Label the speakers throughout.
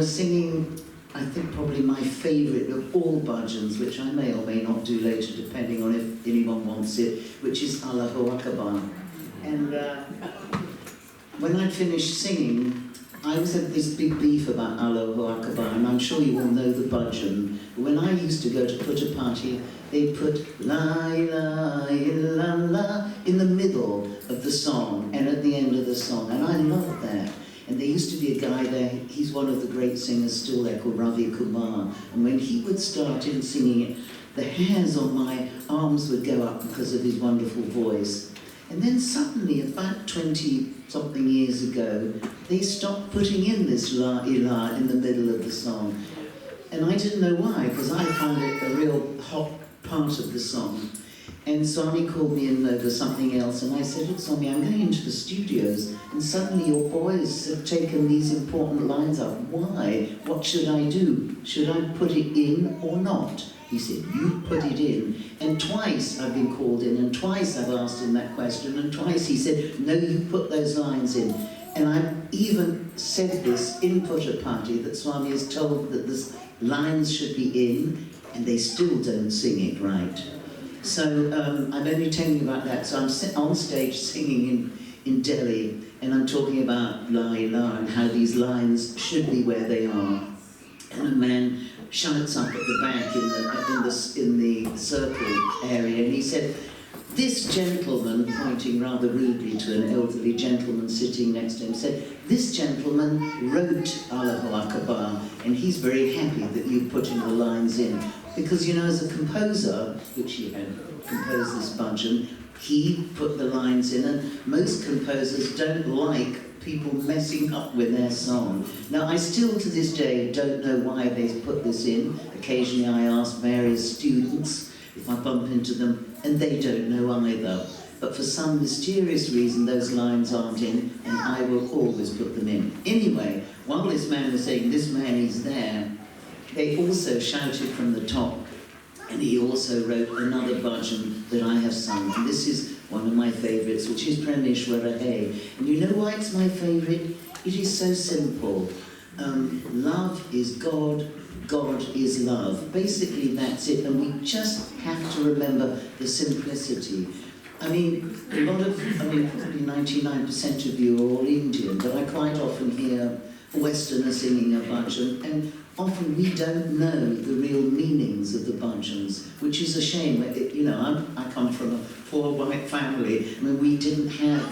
Speaker 1: was singing, I think probably my favourite of all bhajans, which I may or may not do later, depending on if anyone wants it, which is Allahu Akbar. And when I'd finished singing, I always had this big beef about Allahu Akbar, and I'm sure you all know the bhajan. When I used to go to put a party, they put La ilaha illallah in the middle of the song and at the end of the song, and I loved that. And there used to be a guy there, he's one of the great singers still there, called Ravi Kumar, and when he would start in singing it, the hairs on my arms would go up because of his wonderful voice. And then suddenly, about 20-something years ago, they stopped putting in this La ilaha in the middle of the song. And I didn't know why, because I found it a real hot part of the song. And Swami called me in over something else, and I said, look, Swami, I'm going into the studios, and suddenly your boys have taken these important lines out. Why? What should I do? Should I put it in or not? He said, you put it in. And twice I've been called in, and twice I've asked him that question, and twice he said, no, you put those lines in. And I've even said this in Puja Party, that Swami is told that the lines should be in, and they still don't sing it right. So I'm only telling you about that. So I'm on stage singing in Delhi, and I'm talking about La ilaha and how these lines should be where they are. And a man shouts up at the back in the circle area, and he said, this gentleman, pointing rather rudely to an elderly gentleman sitting next to him, said, this gentleman wrote Allahu Akbar, and he's very happy that you put in the lines in. Because, you know, as a composer, which he had composed this bhajan, he put the lines in, and most composers don't like people messing up with their song. Now, I still, to this day, don't know why they put this in. Occasionally I ask various students if I bump into them, and they don't know either. But for some mysterious reason, those lines aren't in, and I will always put them in. Anyway, while this man was saying, this man is there, they also shouted from the top, and he also wrote another bhajan that I have sung, and this is one of my favourites, which is Praneshwara Hey. And you know why it's my favourite? It is so simple. Love is God, God is love. Basically, that's it, and we just have to remember the simplicity. I mean, probably 99% of you are all Indian, but I quite often hear a Westerner singing a bhajan, and often we don't know the real meanings of the bhajans, which is a shame. You know, I come from a poor white family. I mean, we didn't have,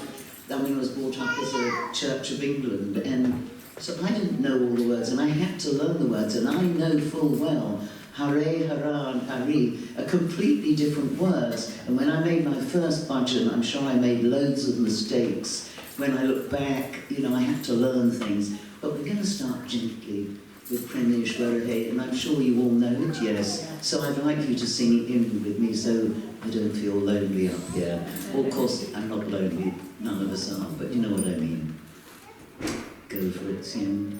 Speaker 1: I was brought up as a Church of England, and so I didn't know all the words, and I had to learn the words, and I know full well Hare, Hara, and Hari are completely different words. And when I made my first bhajan, I'm sure I made loads of mistakes. When I look back, you know, I had to learn things. But we're going to start gently with Praneshwara Hey, and I'm sure you all know it, yes. So I'd like you to sing it in with me so I don't feel lonely up here. Well, of course, I'm not lonely, none of us are, but you know what I mean. Go for it, Sim.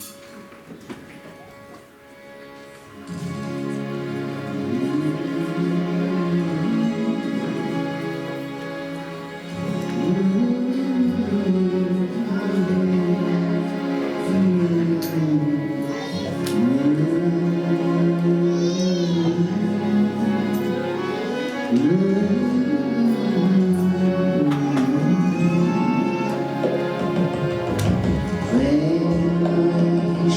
Speaker 1: When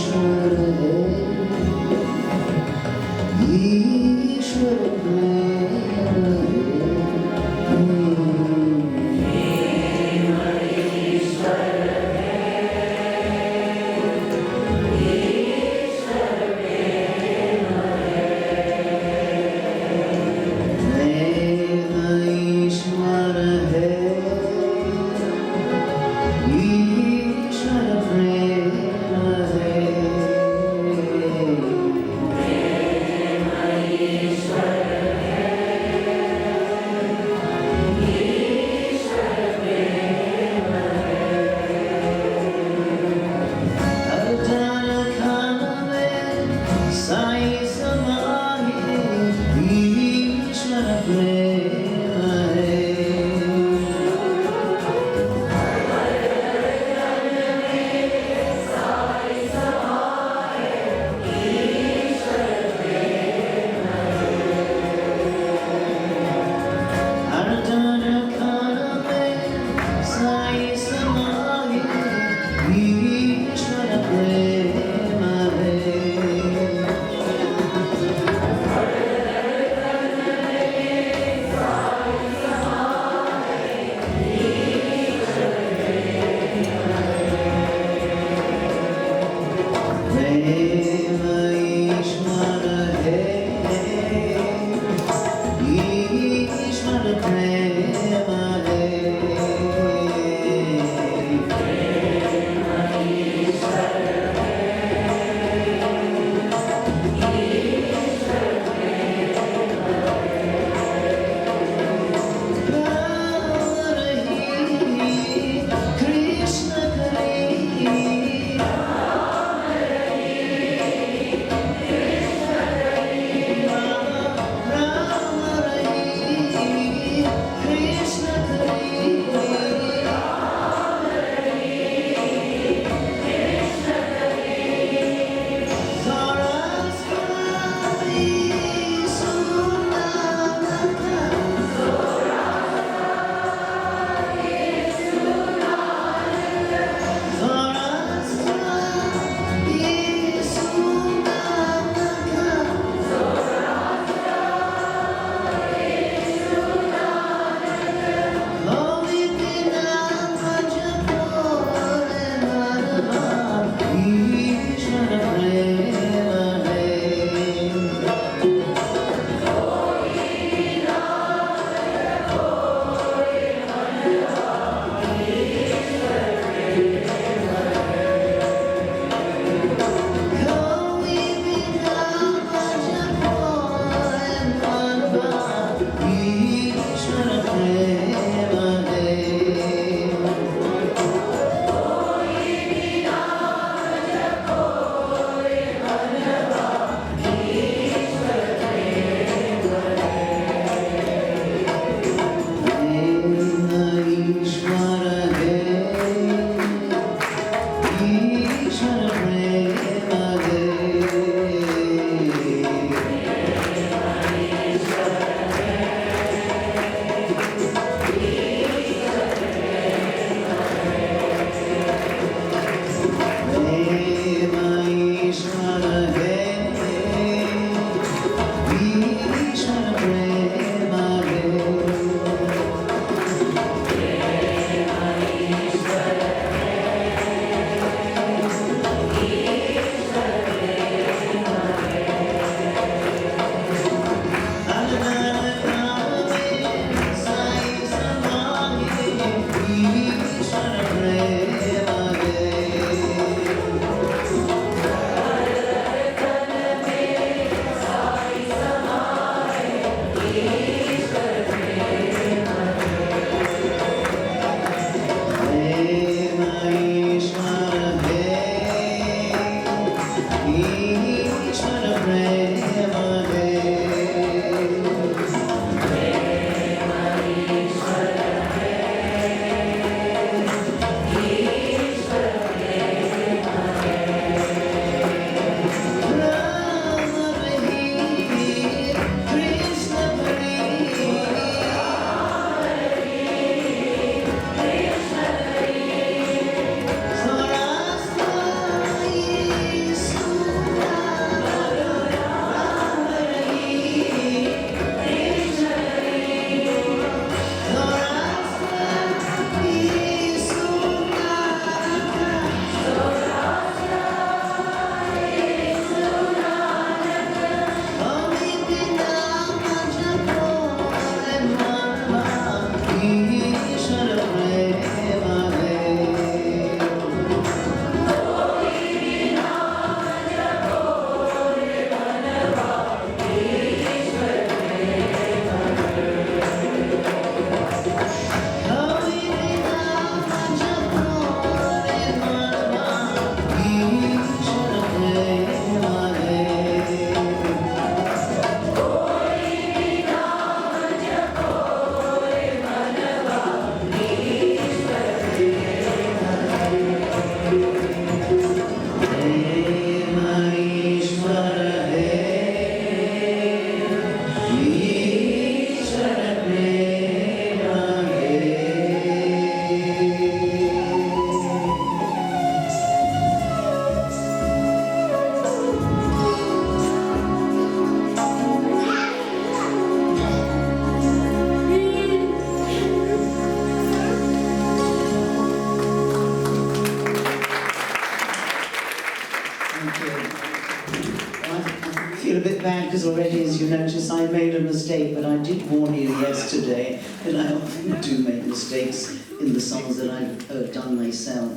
Speaker 1: Because already, as you notice, I made a mistake, but I did warn you yesterday that I often do make mistakes in the songs that I've done myself.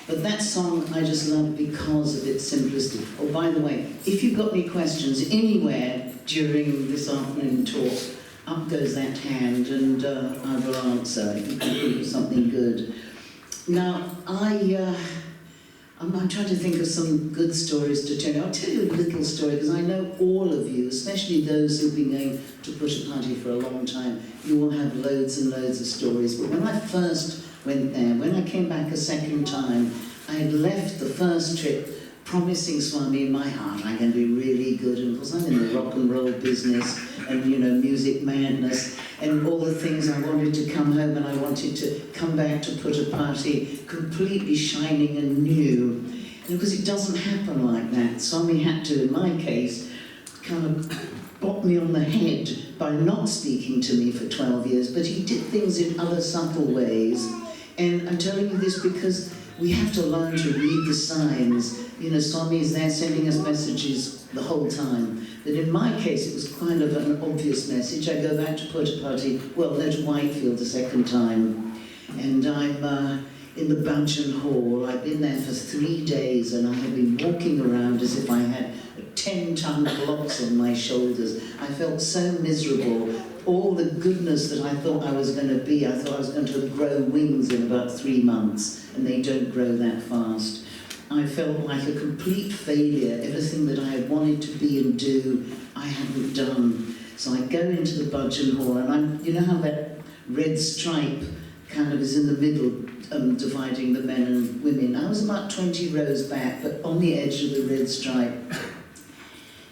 Speaker 1: But that song I just love because of its simplicity. Oh, by the way, if you've got any questions anywhere during this afternoon talk, up goes that hand and I will answer if you can think of something good. Now, I'm trying to think of some good stories to tell you. I'll tell you a little story because I know all of you, especially those who've been going to Push a Party for a long time, you will have loads and loads of stories. But when I first went there, when I came back a second time, I had left the first trip promising Swami in my heart, I'm going to be really good. And of course, I'm in the rock and roll business and, you know, music madness and all the things. I wanted to come home and I wanted to come back to Put a Party completely shining and new. And because it doesn't happen like that, Swami had to, in my case, kind of bop me on the head by not speaking to me for 12 years. But he did things in other subtle ways. And I'm telling you this because we have to learn to read the signs. You know, Swami is there sending us messages the whole time. But in my case, it was kind of an obvious message. I go back to Put a Party, well, no, to Whitefield the second time. And I'm in the Bunchen Hall. I've been there for 3 days, and I have been walking around as if I had 10-ton blocks on my shoulders. I felt so miserable. All the goodness that I thought I was going to be, I thought I was going to grow wings in about 3 months, and they don't grow that fast. I felt like a complete failure. Everything that I had wanted to be and do, I hadn't done. So I go into the Bunchen Hall, and you know how that red stripe kind of is in the middle, dividing the men and women. I was about 20 rows back, but on the edge of the red stripe.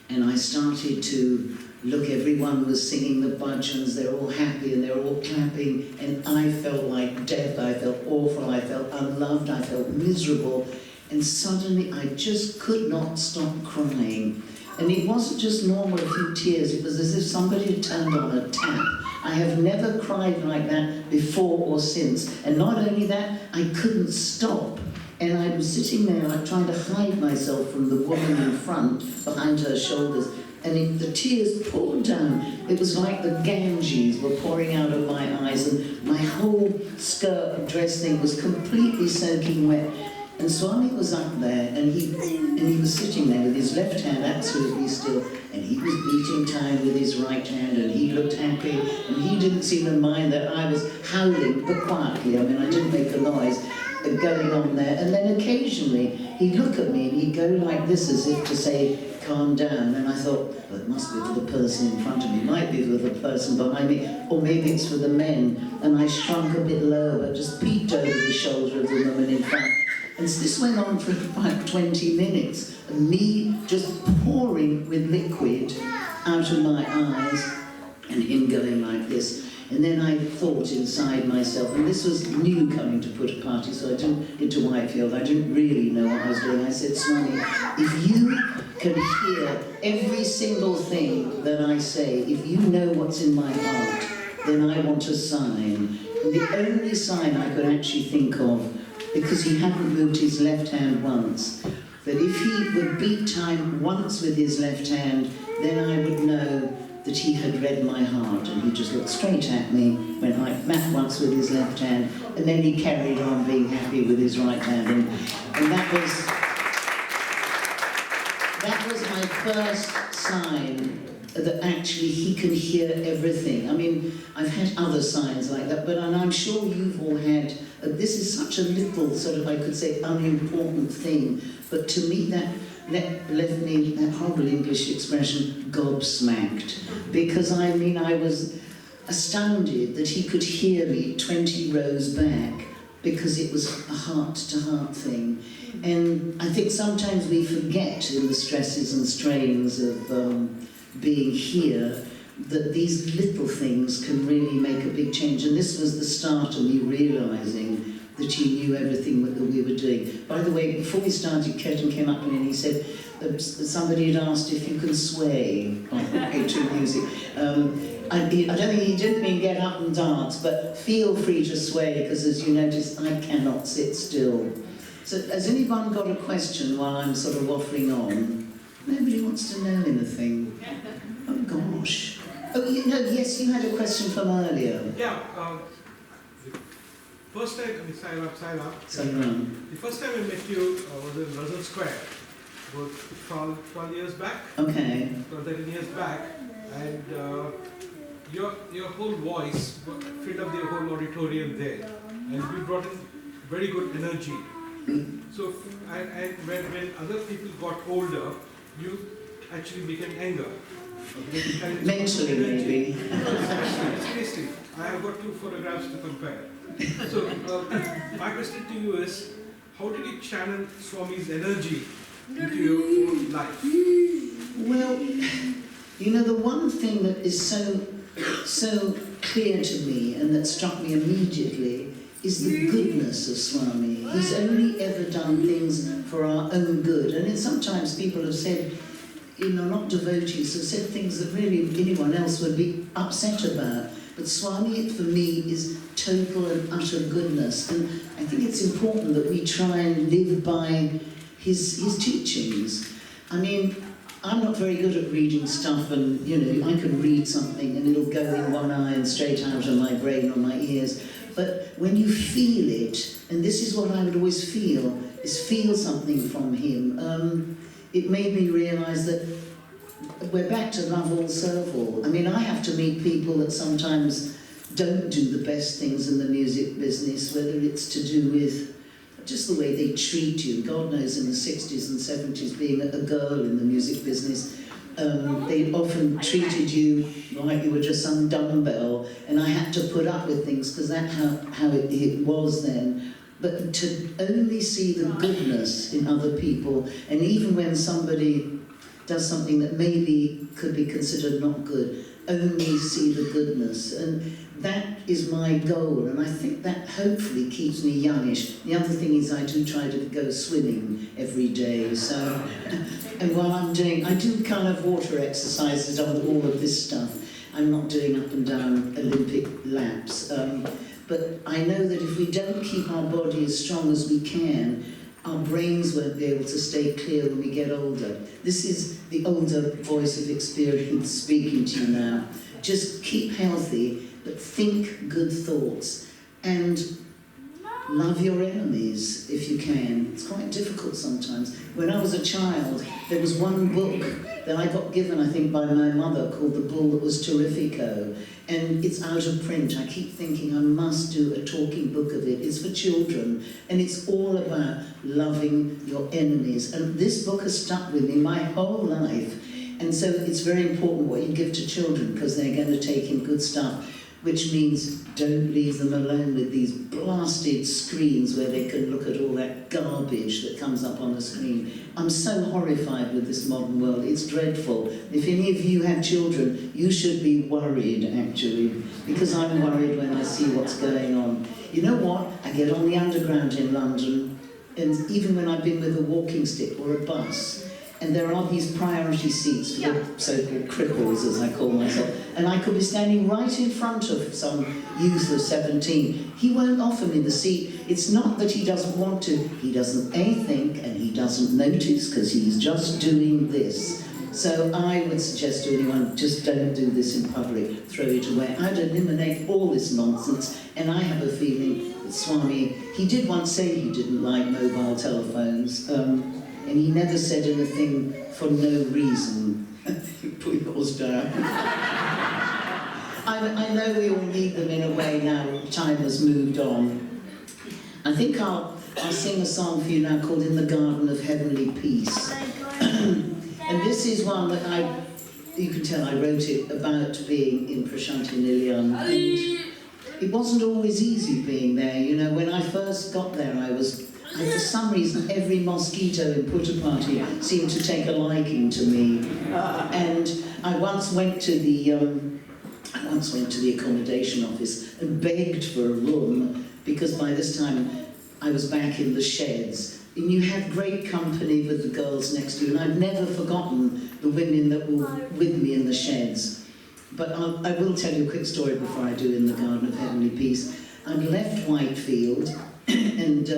Speaker 1: And I started to look, everyone was singing the Bunchens, they're all happy and they're all clapping, and I felt like death, I felt awful, I felt unloved, I felt miserable, and suddenly I just could not stop crying. And it wasn't just normal, a few tears, it was as if somebody had turned on a tap. I have never cried like that before or since, and not only that, I couldn't stop. And I was sitting there like trying to hide myself from the woman in front, behind her shoulders, and the tears poured down. It was like the Ganges were pouring out of my eyes, and my whole skirt and dress thing was completely soaking wet. And Swami was up there, and he was sitting there with his left hand absolutely still, and he was beating time with his right hand, and he looked happy, and he didn't seem to mind that I was howling, but quietly. I mean, I didn't make a noise going on there. And then occasionally he'd look at me and he'd go like this as if to say, calm down. And I thought, well, it must be for the person in front of me, might be for the person behind me, or maybe it's for the men. And I shrunk a bit lower, just peeked over the shoulder of the woman in front. And so this went on for about 20 minutes, and me just pouring with liquid out of my eyes, and him going like this. And then I thought inside myself, and this was new coming to put a party, so I didn't into Whitefield, I didn't really know what I was doing. I said, Swami, if you can hear every single thing that I say, if you know what's in my heart, then I want a sign. And the only sign I could actually think of, because he hadn't moved his left hand once, that if he would beat time once with his left hand, then I would know that he had read my heart. And he just looked straight at me, went like that once with his left hand, and then he carried on being happy with his right hand. And that was my first sign that actually he can hear everything. I mean, I've had other signs like that, and I'm sure you've all had, this is such a little, sort of, I could say, unimportant thing, but to me that left me, that horrible English expression, gobsmacked. Because I mean, I was astounded that he could hear me 20 rows back, because it was a heart-to-heart thing. And I think sometimes we forget in the stresses and strains of being here that these little things can really make a big change. And this was the start of me realising that he knew everything that we were doing. By the way, before we started, Ketan came up to me and he said, somebody had asked if you can sway to music. I don't think he didn't mean get up and dance, but feel free to sway, because as you notice, I cannot sit still. So has anyone got a question while I'm sort of waffling on? Nobody wants to know anything. Oh gosh. Oh, yes, you had a question from earlier.
Speaker 2: Yeah. First time, the first time I met you was in Russell Square, about 12 years back.
Speaker 1: Okay.
Speaker 2: 12, 13 years back, and your whole voice filled up the whole auditorium there, and you brought in very good energy. So, and when other people got older, you actually became younger.
Speaker 1: Mentally, maybe.
Speaker 2: Seriously, I have got 2 photographs to compare. So, my question to you is, how did you channel Swami's energy into your own life?
Speaker 1: Well, you know, the one thing that is so clear to me and that struck me immediately is the goodness of Swami. He's only ever done things for our own good. And sometimes people have said, you know, not devotees, have said things that really anyone else would be upset about. But Swami, for me, is total and utter goodness. And I think it's important that we try and live by his teachings. I mean, I'm not very good at reading stuff, and, you know, I can read something and it'll go in one eye and straight out of my brain or my ears. But when you feel it, and this is what I would always feel, is feel something from him. It made me realise that we're back to love all, serve all. I mean, I have to meet people that sometimes don't do the best things in the music business, whether it's to do with just the way they treat you. God knows, in the 60s and 70s, being a girl in the music business, they often treated you like you were just some dumbbell, and I had to put up with things because that's how it was then. But to only see the goodness in other people, and even when somebody does something that maybe could be considered not good, only see the goodness. And that is my goal, and I think that hopefully keeps me youngish. The other thing is I do try to go swimming every day, so, and while I'm doing, I do kind of water exercises on all of this stuff. I'm not doing up and down Olympic laps, but I know that if we don't keep our body as strong as we can, our brains won't be able to stay clear when we get older. This is the older voice of experience speaking to you now. Just keep healthy, but think good thoughts. And love your enemies if you can. It's quite difficult sometimes. When I was a child, there was one book that I got given, I think, by my mother called The Bull That Was Terrifico, and it's out of print. I keep thinking I must do a talking book of it. It's for children, and it's all about loving your enemies. And this book has stuck with me my whole life. And so it's very important what you give to children, because they're going to take in good stuff, which means don't leave them alone with these blasted screens where they can look at all that garbage that comes up on the screen. I'm so horrified with this modern world. It's dreadful. If any of you have children, you should be worried, actually, because I'm worried when I see what's going on. You know what? I get on the underground in London, and even when I've been with a walking stick or a bus, and there are these priority seats for the so-called cripples, as I call myself, and I could be standing right in front of some youth of 17. He won't offer me the seat. It's not that he doesn't want to. He doesn't A, think, and he doesn't notice, because he's just doing this. So I would suggest to anyone, just don't do this in public. Throw it away. I'd eliminate all this nonsense, and I have a feeling that Swami, he did once say he didn't like mobile telephones, and he never said anything for no reason. Put yours down. I know we all need them in a way now. Time has moved on. I think I'll sing a song for you now called In the Garden of Heavenly Peace. And this is one that you can tell I wrote it about being in Prashanti Nilayam. And it wasn't always easy being there. You know, when I first got there, and for some reason, every mosquito in Puttaparthi seemed to take a liking to me. And I once went to the accommodation office and begged for a room, because by this time I was back in the sheds. And you had great company with the girls next to you, and I've never forgotten the women that were with me in the sheds. But I will tell you a quick story before I do In the Garden of Heavenly Peace. I'd left Whitefield, and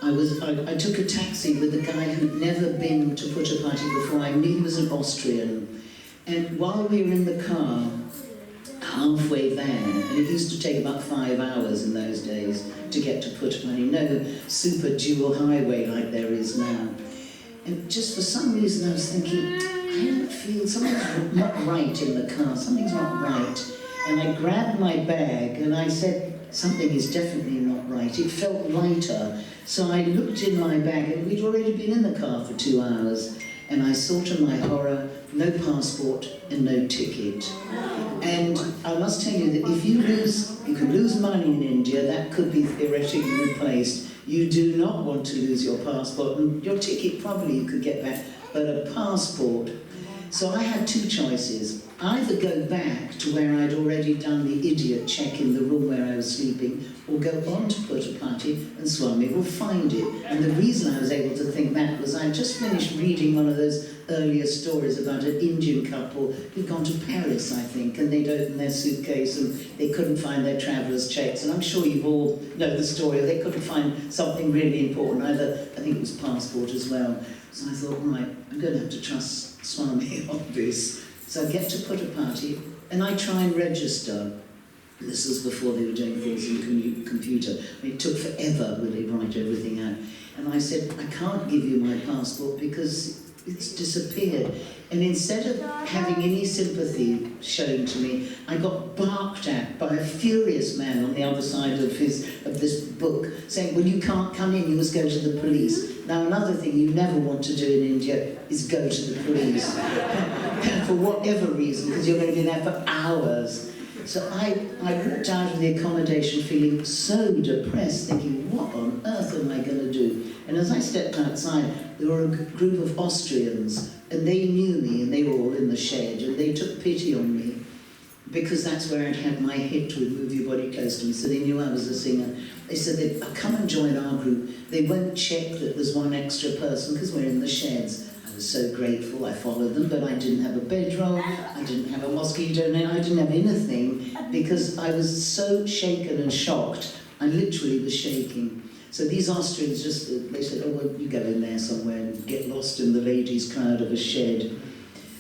Speaker 1: I took a taxi with a guy who'd never been to Puttaparthi before. I knew he was an Austrian. And while we were in the car, halfway there, and it used to take about 5 hours in those days to get to Puttaparthi, no super dual highway like there is now. And just for some reason I was thinking, I don't feel something's not right in the car, something's not right. And I grabbed my bag and I said, something is definitely not right. It felt lighter. So I looked in my bag, and we'd already been in the car for 2 hours, and I saw to my horror, no passport and no ticket. And I must tell you that if you can lose money in India, that could be theoretically replaced. You do not want to lose your passport, and your ticket probably you could get back, but a passport. So I had two choices. Either go back to where I'd already done the idiot check in the room where I was sleeping, or go on to Puttaparthi and Swami will find it. And the reason I was able to think that was I'd just finished reading one of those earlier stories about an Indian couple who'd gone to Paris, I think, and they'd opened their suitcase and they couldn't find their traveller's checks. And I'm sure you all know the story. They couldn't find something really important, either, I think it was passport as well. So I thought, right, I'm going to have to trust Swami on this. So I get to Puttaparthi, and I try and register. This was before they were doing things in computer. It took forever when they write everything out. And I said, I can't give you my passport because it's disappeared. And instead of having any sympathy shown to me, I got barked at by a furious man on the other side of this book, saying, well, you can't come in, you must go to the police. Now, another thing you never want to do in India is go to the police. For whatever reason, because you're going to be there for hours. So I walked out of the accommodation feeling so depressed, thinking, what on earth am I going to do? And as I stepped outside, there were a group of Austrians, and they knew me, and they were all in the shed, and they took pity on me, because that's where I'd had my hit with Move Your Body Close to Me, so they knew I was a singer. They said, they'd come and join our group. They won't check that there's one extra person, because we're in the sheds. I was so grateful. I followed them, but I didn't have a bedroll, I didn't have a mosquito net, I didn't have anything, because I was so shaken and shocked. I literally was shaking. So these Austrians they said, oh, well, you go in there somewhere and get lost in the ladies' crowd of a shed.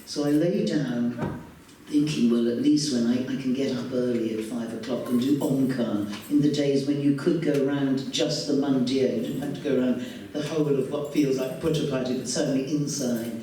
Speaker 1: So I lay down, thinking, well, at least when I can get up early at 5 o'clock and do Omkar in the days when you could go around just the mandir, you didn't have to go around the whole of what feels like Puttapati, but certainly inside.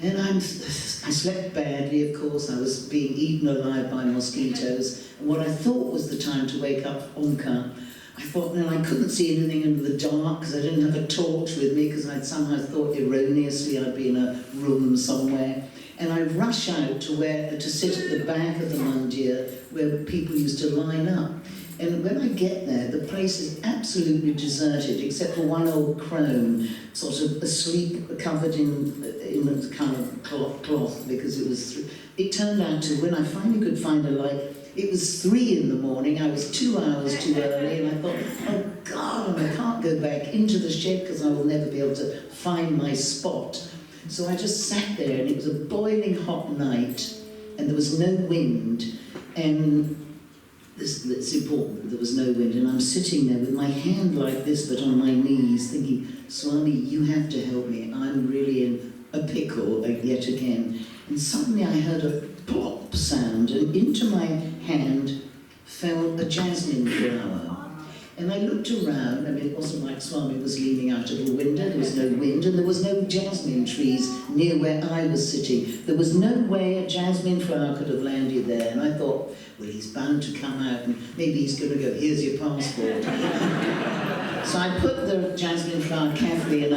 Speaker 1: And I slept badly, of course. I was being eaten alive by mosquitoes. And what I thought was the time to wake up for Omkar, I thought, no, I couldn't see anything in the dark because I didn't have a torch with me, because I'd somehow thought erroneously I'd be in a room somewhere. And I rush out to sit at the back of the mandir where people used to line up. And when I get there, the place is absolutely deserted, except for one old crone, sort of asleep, covered in a kind of cloth, because it turned out to, when I finally could find a light, it was 3 in the morning. I was 2 hours too early, and I thought, oh God, I can't go back into the shed because I will never be able to find my spot. So I just sat there, and it was a boiling hot night, and there was no wind, and it's important, there was no wind, and I'm sitting there with my hand like this, but on my knees, thinking, Swami, you have to help me. I'm really in a pickle yet again. And suddenly I heard a plop sound, and into my hand fell a jasmine flower. And I looked around. I mean, it wasn't like Swami was leaning out of a window. There was no wind, and there was no jasmine trees near where I was sitting. There was no way a jasmine flower could have landed there. And I thought, well, he's bound to come out, and maybe he's going to go, here's your passport. So I put the jasmine flower carefully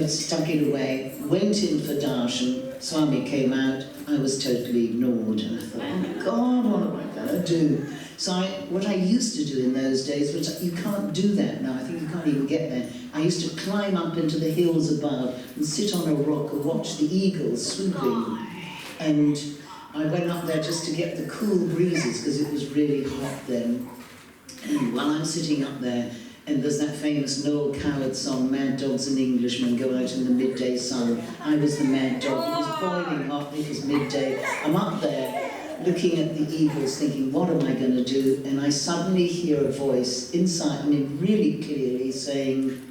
Speaker 1: stuck it away, went in for darshan. Swami came out. I was totally ignored, and I thought, oh God, what am I going to do? So what I used to do in those days, which you can't do that now, I think you can't even get there, I used to climb up into the hills above and sit on a rock and watch the eagles swooping. And I went up there just to get the cool breezes, because it was really hot then. And while I'm sitting up there, and there's that famous Noel Coward song, Mad Dogs and Englishmen Go Out in the Midday Sun. I was the mad dog. It was boiling hot, it was midday. I'm up there looking at the eagles thinking, what am I going to do? And I suddenly hear a voice inside me really clearly saying,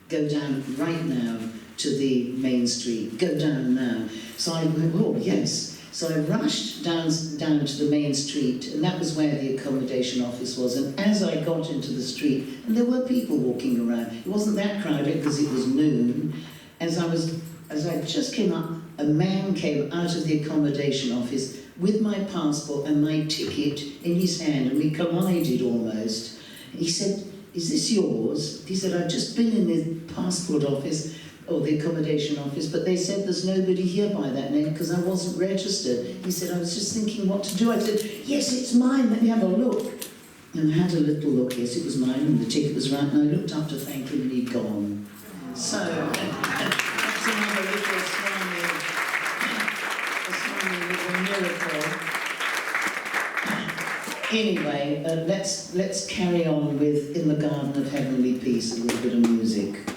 Speaker 1: go down right now to the main street. Go down now. So I went, oh, yes. So I rushed down to the main street, and that was where the accommodation office was. And as I got into the street, and there were people walking around, it wasn't that crowded because it was noon. As I just came up, a man came out of the accommodation office with my passport and my ticket in his hand, and we collided almost. He said, is this yours? He said, I've just been in the passport office, or the accommodation office, but they said there's nobody here by that name because I wasn't registered. He said, I was just thinking what to do. I said, yes, it's mine, let me have a look. And I had a little look, yes, it was mine, and the ticket was right, and I looked up to thank him, and he'd gone. So, that's another little Swami miracle. Anyway, let's carry on with In the Garden of Heavenly Peace, a little bit of music.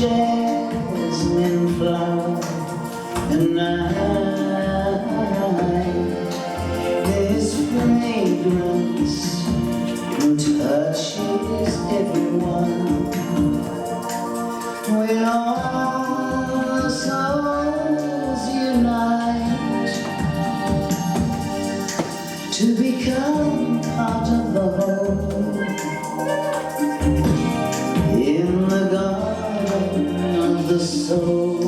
Speaker 1: jasmine flower, and this fragrance touches everyone. When all souls unite to become part of the whole, in the garden of the soul.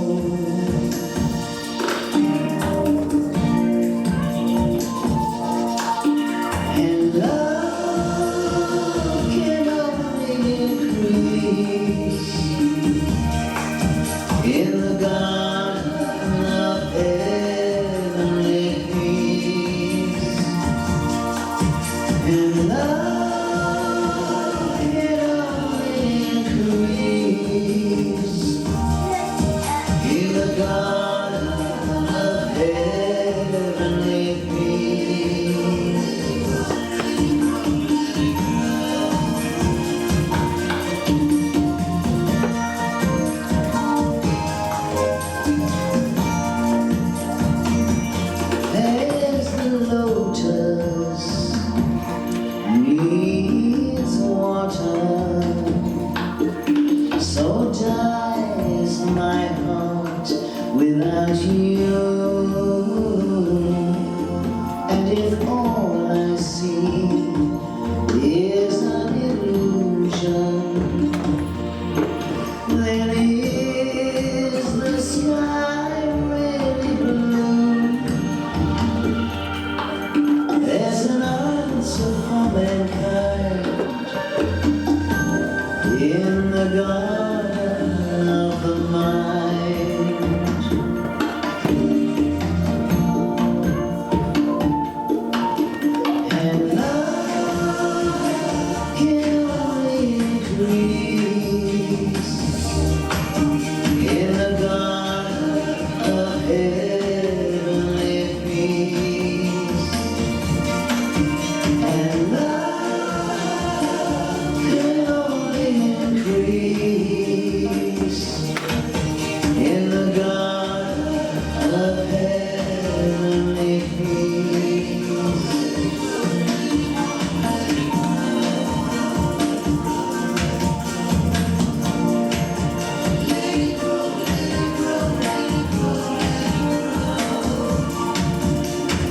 Speaker 1: And love can only increase in the garden of heavenly peace. And love can only increase in the garden of heavenly peace. There's the lotus needs water, so dies my heart without you. And if all I see is an illusion, then is the sky really blue? There's an answer for mankind in the garden of the mind. And love can only increase in the garden of heavenly peace. And love can only increase in the garden of heavenly peace.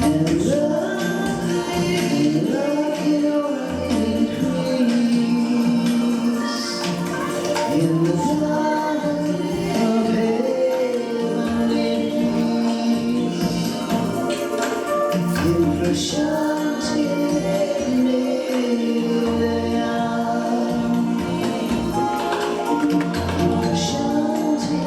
Speaker 1: And love can only increase in the garden of heavenly peace. In Prashanti Nilayam, in Prashanti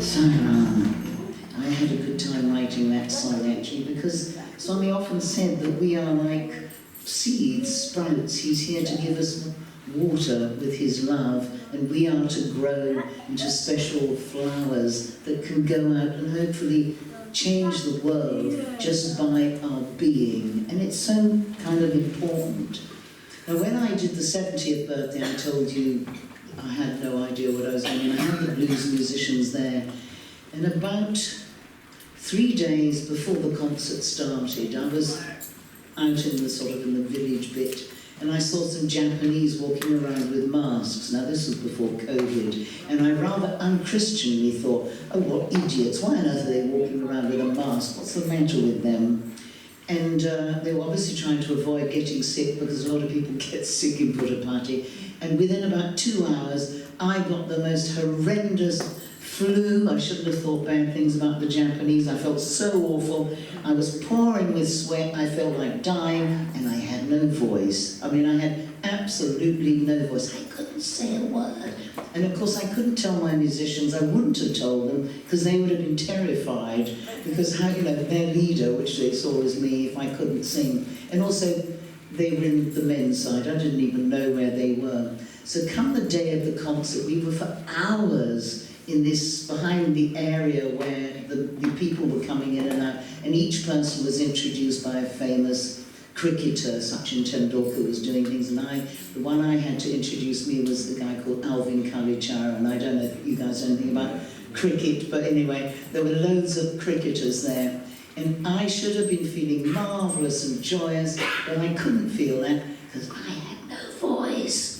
Speaker 1: So, I had a good time writing that song actually, because Swami often said that we are like seeds, sprouts. He's here to give us water with his love, and we are to grow into special flowers that can go out and hopefully change the world just by our being. And it's so kind of important. Now, when I did the 70th birthday, I told you I had no idea what I was doing. I had the blues musicians there, and about 3 days before the concert started, I was out in the sort of in the village bit, and I saw some Japanese walking around with masks. Now this was before COVID, and I rather unchristianly thought, oh, what idiots, why on earth are they walking around with a mask? What's the matter with them? And they were obviously trying to avoid getting sick, because a lot of people get sick in Puttapati. And within about 2 hours, I got the most horrendous flu. I shouldn't have thought bad things about the Japanese. I felt so awful. I was pouring with sweat. I felt like dying, and I had no voice. I mean, I had absolutely no voice. I couldn't say a word. And of course, I couldn't tell my musicians. I wouldn't have told them, because they would have been terrified, because how, you know, their leader, which they saw as me, if I couldn't sing. And also, they were in the men's side. I didn't even know where they were. So come the day of the concert, we were for hours in this, behind the area where the people were coming in and out, and each person was introduced by a famous cricketer. Sachin Tendulkar was doing things, and the one I had to introduce me was the guy called Alvin Kalichara, and I don't know if you guys know anything about cricket, but anyway, there were loads of cricketers there, and I should have been feeling marvellous and joyous, but I couldn't feel that because I had no voice.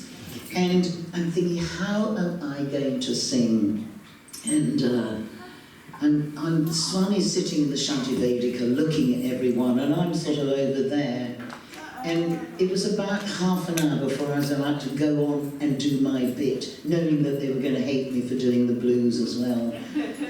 Speaker 1: And I'm thinking, how am I going to sing? And Swami's sitting in the Shanti Vedika looking at everyone, and I'm sort of over there. And it was about half an hour before I was allowed to go on and do my bit, knowing that they were going to hate me for doing the blues as well.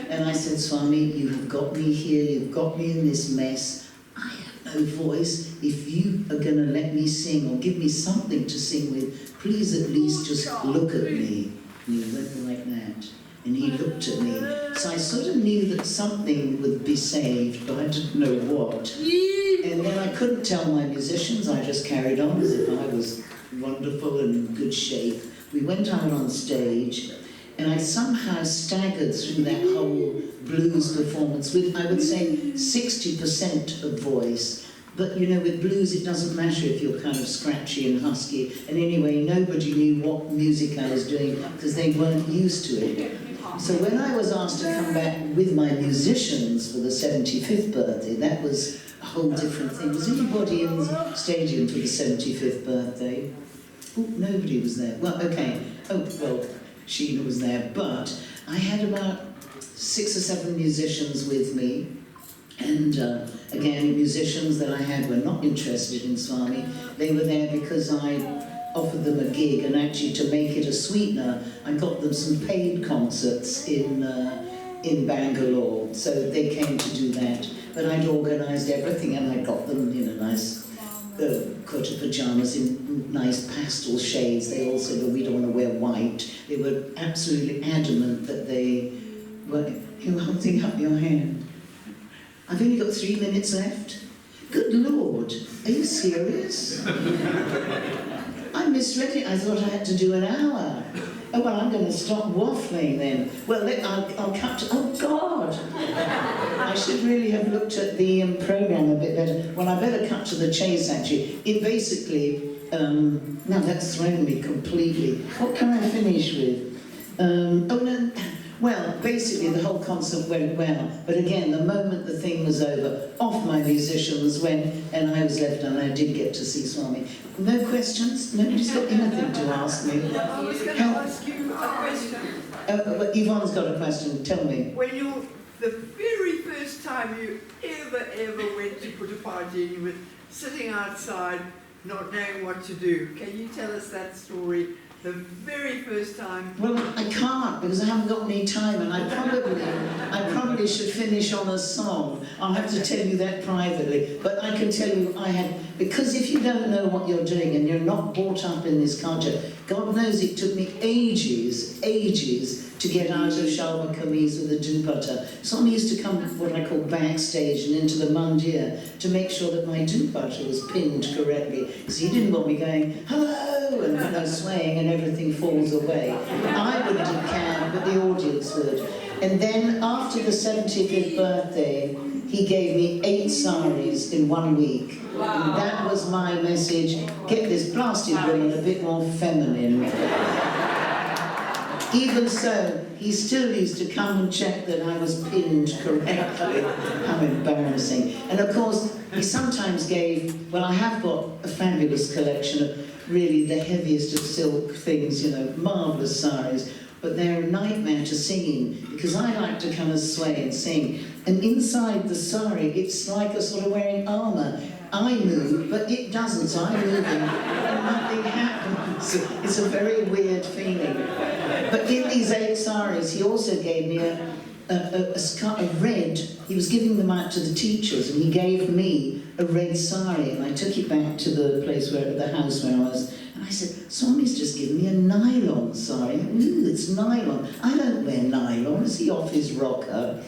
Speaker 1: And I said, Swami, you have got me here, you've got me in this mess. I have no voice. If you are going to let me sing or give me something to sing with, please at least just look at me. And he went like that. And he looked at me. So I sort of knew that something would be saved, but I didn't know what. And then I couldn't tell my musicians. I just carried on as if I was wonderful and in good shape. We went out on stage, and I somehow staggered through that whole blues performance with, I would say, 60% of voice. But, you know, with blues, it doesn't matter if you're kind of scratchy and husky. And anyway, nobody knew what music I was doing because they weren't used to it. So when I was asked to come back with my musicians for the 75th birthday, that was a whole different thing. Was anybody in the stadium for the 75th birthday? Oh, nobody was there. Well, okay. Oh, well, Sheena was there. But I had about 6 or 7 musicians with me. And again, musicians that I had were not interested in Swami. They were there because I offered them a gig, and actually to make it a sweetener, I got them some paid concerts in Bangalore. So they came to do that. But I'd organised everything, and I got them, you know, nice kurta pajamas in nice pastel shades. They all said, well, we don't want to wear white. They were absolutely adamant that they were... You're holding up your hand. I've only got 3 minutes left. Good Lord, are you serious? I misread it. I thought I had to do an hour. Oh, well, I'm going to stop waffling then. Well, I'll cut to... Oh, God! I should really have looked at the programme a bit better. Well, I better cut to the chase, actually. It basically... now, that's thrown me completely. What can I finish with? Oh, no... Well, basically the whole concert went well, but again, the moment the thing was over, off my musicians went, and I was left, and I did get to see Swami. No questions? Nobody's got anything to ask me.
Speaker 3: I was going to ask you a question.
Speaker 1: Well, Yvonne's got a question, tell me.
Speaker 3: When you, the very first time you ever went to put a party and you were sitting outside, not knowing what to do, can you tell us that story? The very first time.
Speaker 1: Well, I can't because I haven't got any time, and I probably should finish on a song. I'll have to tell you that privately. But I can tell you because if you don't know what you're doing and you're not brought up in this culture, God knows it took me ages to get out of Shalva Kameez with a dupatta. Swami used to come what I call backstage and into the mandir to make sure that my dupatta was pinned correctly, because he didn't want me going, hello, and swaying and everything falls away. I wouldn't have cared, but the audience would. And then after the 75th birthday, he gave me 8 saris in 1 week. Wow. And that was my message, get this blasted woman a bit more feminine. Even so, he still used to come and check that I was pinned correctly. How embarrassing. And of course, he sometimes gave, well, I have got a fabulous collection of really the heaviest of silk things, you know, marvellous saris. but they're a nightmare to singing because I like to kind of sway and sing. And inside the sari, it's like a sort of wearing armour. I move, but it doesn't, so I'm moving and nothing happens. It's a very weird feeling. But in these 8 saris, he also gave me a red, he was giving them out to the teachers, and he gave me a red sari, and I took it back to the place where, the house where I was, and I said, Swami's just given me a nylon sari. Ooh, it's nylon. I don't wear nylon. Is he off his rocker?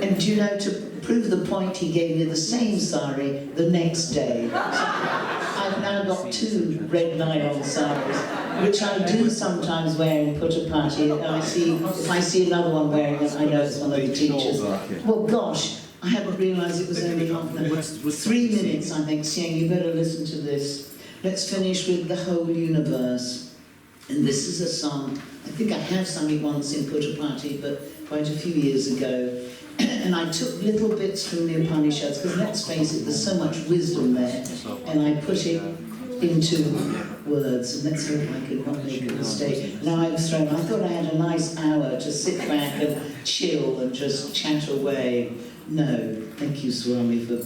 Speaker 1: And do you know, to prove the point, he gave me the same sari the next day. So I've now got 2 red nylon saris, which I do sometimes wear in Puttapati. If I see another one wearing it, I know it's one of the teachers. Well, gosh, I hadn't realised it was only half an hour. 3 minutes, I think. Sieng, you better listen to this. Let's finish with The Whole Universe. And this is a song, I think I have sung it once in Puttapati, but quite a few years ago. And I took little bits from the Upanishads, because let's face it, there's so much wisdom there, and I put it into words, and let's hope I could not make a mistake. Now I thought I had a nice hour to sit back and chill and just chat away. No, thank you, Swami, for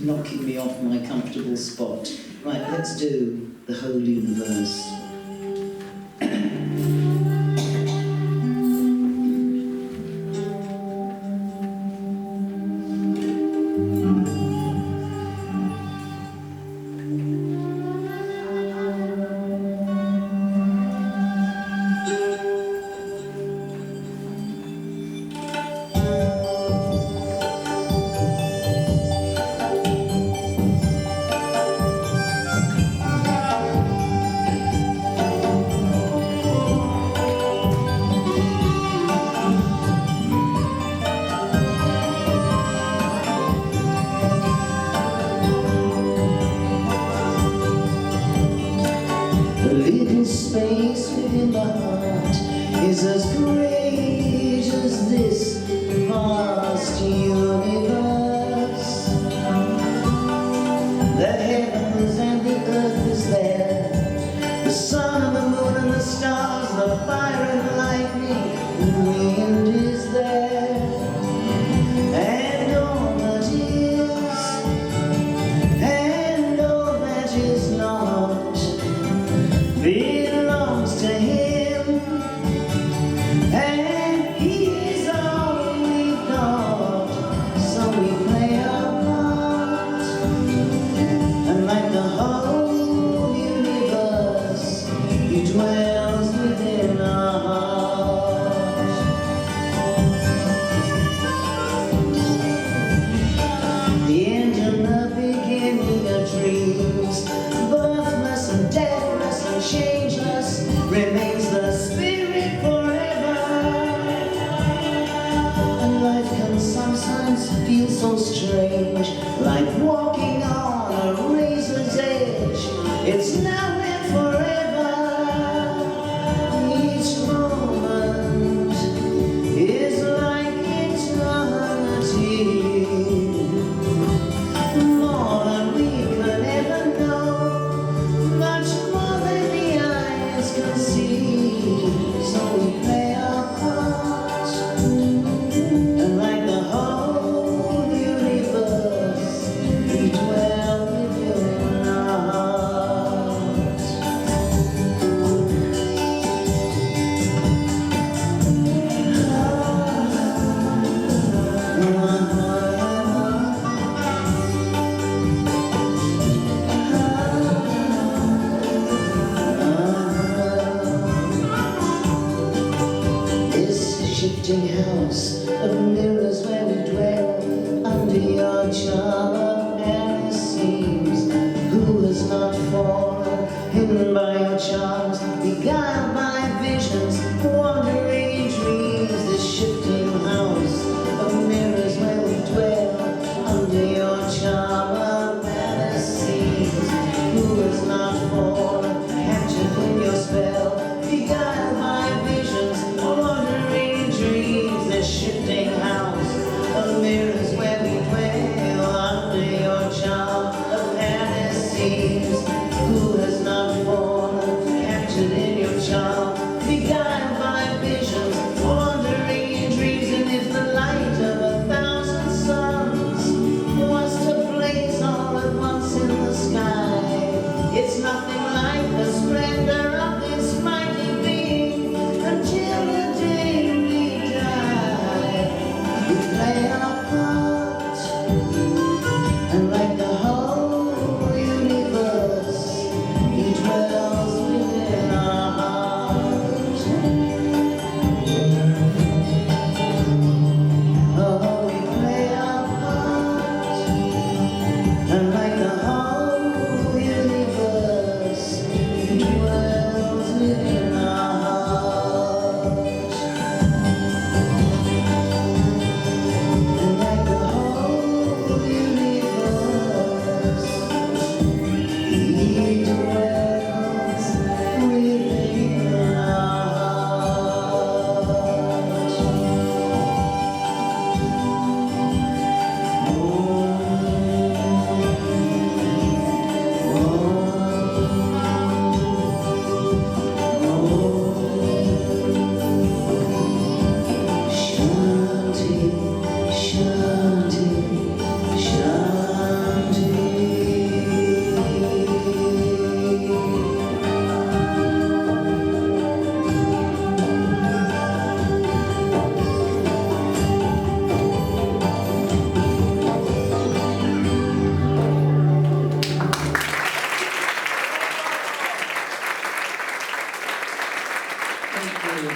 Speaker 1: knocking me off my comfortable spot. Right, let's do The Whole Universe. Space within the heart is as great as this vast universe. The heavens and the earth is there, the sun and the moon and the stars, the fire and lightning, the wind is there, and all that is, and all that is not, belongs to him, and the splendor of this mighty being until the day we die. We play our part, and like the whole universe, He dwells within our heart. Oh, we play our part, and like the whole universe, He dwells within our heart. And like the whole universe, He dwells within our heart. Shanti, Shanti, Shanti. Thank you.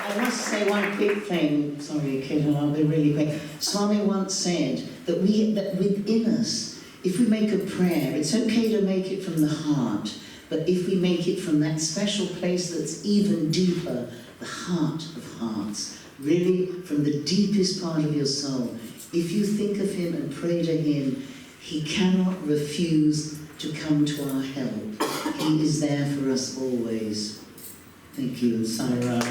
Speaker 1: I must say one quick thing. Sorry, kid, and I'll be really quick. Swami once said that within us, if we make a prayer, it's okay to make it from the heart, but if we make it from that special place that's even deeper, the heart of hearts, really from the deepest part of your soul, if you think of Him and pray to Him, He cannot refuse to come to our help. He is there for us always. Thank you, and Sarah.